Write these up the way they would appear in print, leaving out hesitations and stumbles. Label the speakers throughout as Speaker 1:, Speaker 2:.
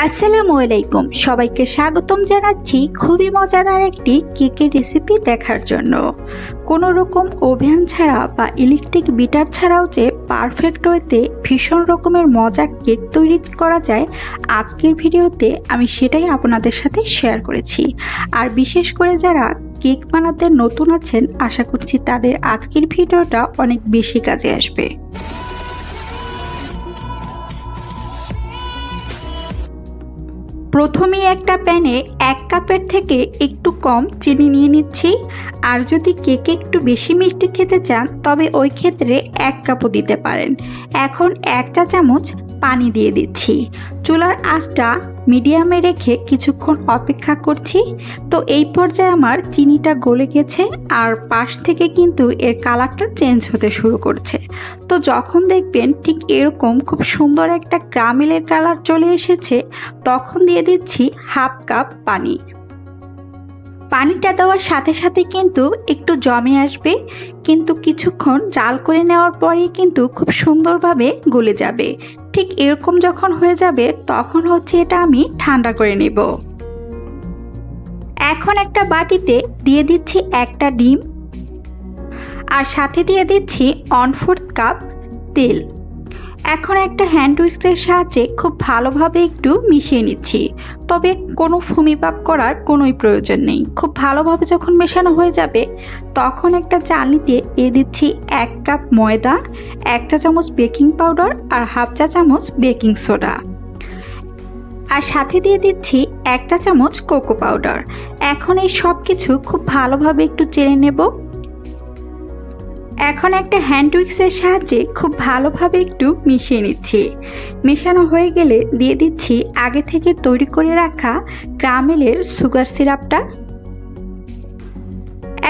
Speaker 1: আসসালামু আলাইকুম, সবাইকে স্বাগতম জানাচ্ছি খুবই মজাদার একটি কেকের রেসিপি দেখার জন্য। কোনো রকম ওভেন ছাড়া বা ইলেকট্রিক বিটার ছাড়াও যে পারফেক্ট ওয়েতে ভীষণ রকমের মজার কেক তৈরি করা যায়, আজকের ভিডিওতে আমি সেটাই আপনাদের সাথে শেয়ার করেছি। আর বিশেষ করে যারা কেক বানাতে নতুন আছেন, আশা করছি তাদের আজকের ভিডিওটা অনেক বেশি কাজে আসবে। প্রথমেই একটা প্যানে 1 কাপের থেকে একটু কম চিনি নিয়ে নিচ্ছি। আর যদি কেকে একটু বেশি মিষ্টি খেতে চান তবে ওই ক্ষেত্রে 1 কাপও দিতে পারেন। এখন 1 চা চামচ পানি দিয়ে দিচ্ছি। চুলার আঁচটা মিডিয়ামে রেখে কিছুক্ষণ অপেক্ষা করছি। তো এই পর্যায়ে আমার চিনিটা গলে গেছে আর পাশ থেকে কিন্তু এর কালারটা চেঞ্জ হতে শুরু করছে। তো যখন দেখবেন ঠিক এরকম খুব সুন্দর একটা ক্যারামেলের কালার চলে এসেছে, তখন দিয়ে দিচ্ছি 1/2 কাপ পানি। পানিটা দেওয়ার সাথে সাথে কিন্তু একটু জমে আসবে, কিন্তু কিছুক্ষণ জাল করে নেওয়ার পরেই কিন্তু খুব সুন্দরভাবে গলে যাবে। ঠিক এরকম যখন হয়ে যাবে তখন এটা আমি ঠান্ডা করে নেব। এখন একটা বাটিতে দিয়ে দিচ্ছি একটা ডিম আর সাথে দিয়ে দিচ্ছি 1/4 কাপ তেল। এখন একটা হ্যান্ড উইস্কের সাহায্যে খুব ভালোভাবে একটু মিশিয়ে নিচ্ছি, তবে কোনো ফুমিপাপ করার কোনোই প্রয়োজন নেই। খুব ভালোভাবে যখন মেশানো হয়ে যাবে তখন একটা চালনিতে দিয়ে দিচ্ছি 1 কাপ ময়দা, 1 চা চামচ বেকিং পাউডার আর 1/2 চা চামচ বেকিং সোডা, আর সাথে দিয়ে দিচ্ছি 1 চা চামচ কোকো পাউডার। এখন এই সব কিছু খুব ভালোভাবে একটু চেলে নেব। এখন একটা হ্যান্ড উইস্কের সাহায্যে খুব ভালোভাবে একটু মিশিয়ে নিচ্ছি। মেশানো হয়ে গেলে দিয়ে দিচ্ছি আগে থেকে তৈরি করে রাখা ক্যারামেলের সুগার সিরাপটা।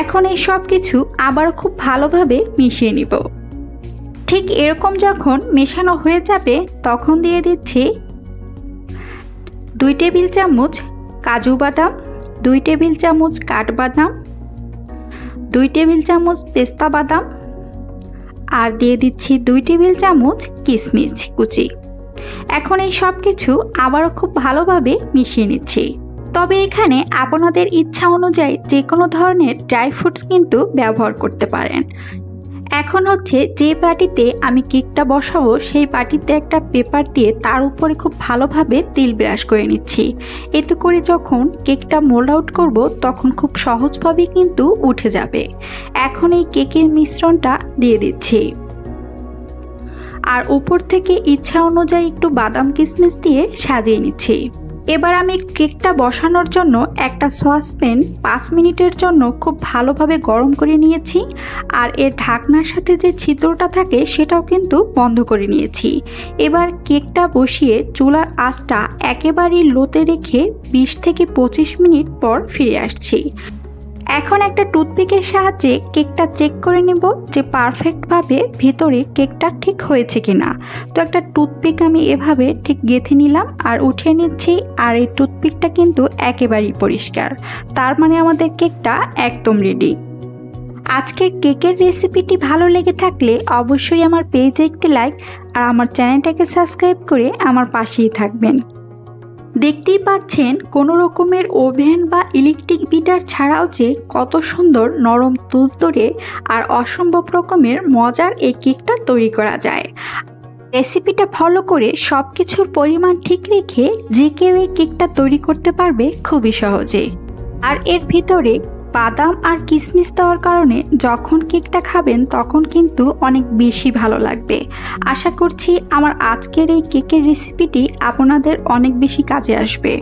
Speaker 1: এখন এই সব কিছু আবারও খুব ভালোভাবে মিশিয়ে নিব। ঠিক এরকম যখন মেশানো হয়ে যাবে তখন দিয়ে দিচ্ছি 2 টেবিল চামচ কাজু বাদাম, 2 টেবিল চামচ কাঠবাদাম, 2 টেবিল চামচ পেস্তা বাদাম আর দিয়ে দিচ্ছি 2 টেবিল চামচ কিশমিশ কুচি। এখন এই সব কিছু আবারও খুব ভালোভাবে মিশিয়ে নিচ্ছি। তবে এখানে আপনাদের ইচ্ছা অনুযায়ী যে কোনো ধরনের ড্রাই ফ্রুটস কিন্তু ব্যবহার করতে পারেন। এখন যে বাটিতে আমি কেকটা বসাবো সেই বাটিতে একটা পেপার দিয়ে তার উপরে খুব ভালোভাবে তেল ব্রাশ করে নিচ্ছি। এতে করে যখন কেকটা মোল্ড আউট করব তখন খুব সহজভাবে কিন্তু উঠে যাবে। এখন এই কেকের মিশ্রণটা দিয়ে দিচ্ছি আর উপর থেকে ইচ্ছা অনুযায়ী একটু বাদাম কিশমিশ দিয়ে সাজিয়ে নিচ্ছি। এবার আমি কেকটা বসানোর জন্য একটা সসপ্যান 5 মিনিটের জন্য খুব ভালোভাবে গরম করে নিয়েছি আর এর ঢাকনার সাথে যে ছিদ্রটা থাকে সেটাও কিন্তু বন্ধ করে নিয়েছি। এবার কেকটা বসিয়ে চুলার আঁচটা একেবারেই লোতে রেখে 20 থেকে 25 মিনিট পর ফিরে আসছি। এখন একটা টুথপিকের সাহায্যে কেকটা চেক করে নেব যে পারফেক্টভাবে ভিতরে কেকটা ঠিক হয়েছে কিনা। তো একটা টুথপিক আমি এভাবে ঠিক গেঁথে নিলাম আর উঠিয়ে নিচ্ছি। আর এই টুথপিকটা কিন্তু একেবারেই পরিষ্কার, তার মানে আমাদের কেকটা একদম রেডি। আজকের কেকের রেসিপিটি ভালো লেগে থাকলে অবশ্যই আমার পেজে একটি লাইক আর আমার চ্যানেলটাকে সাবস্ক্রাইব করে আমার পাশেই থাকবেন। দেখতেই পাচ্ছেন কোনো রকমের ওভেন বা ইলেকট্রিক বিটার ছাড়াও যে কত সুন্দর নরম তুলতুলে আর অসম্ভব রকমের মজার এই কেকটা তৈরি করা যায়। রেসিপিটা ফলো করে সব কিছুর পরিমাণ ঠিক রেখে যে কেউ এই কেকটা তৈরি করতে পারবে খুবই সহজে। আর এর ভিতরে বাদাম আর কিশমিশ দেওয়ার কারণে যখন কেকটা খাবেন তখন কিন্তু অনেক বেশি ভালো লাগবে। আশা করছি আমার আজকের এই কেকের রেসিপিটি আপনাদের অনেক বেশি কাজে আসবে।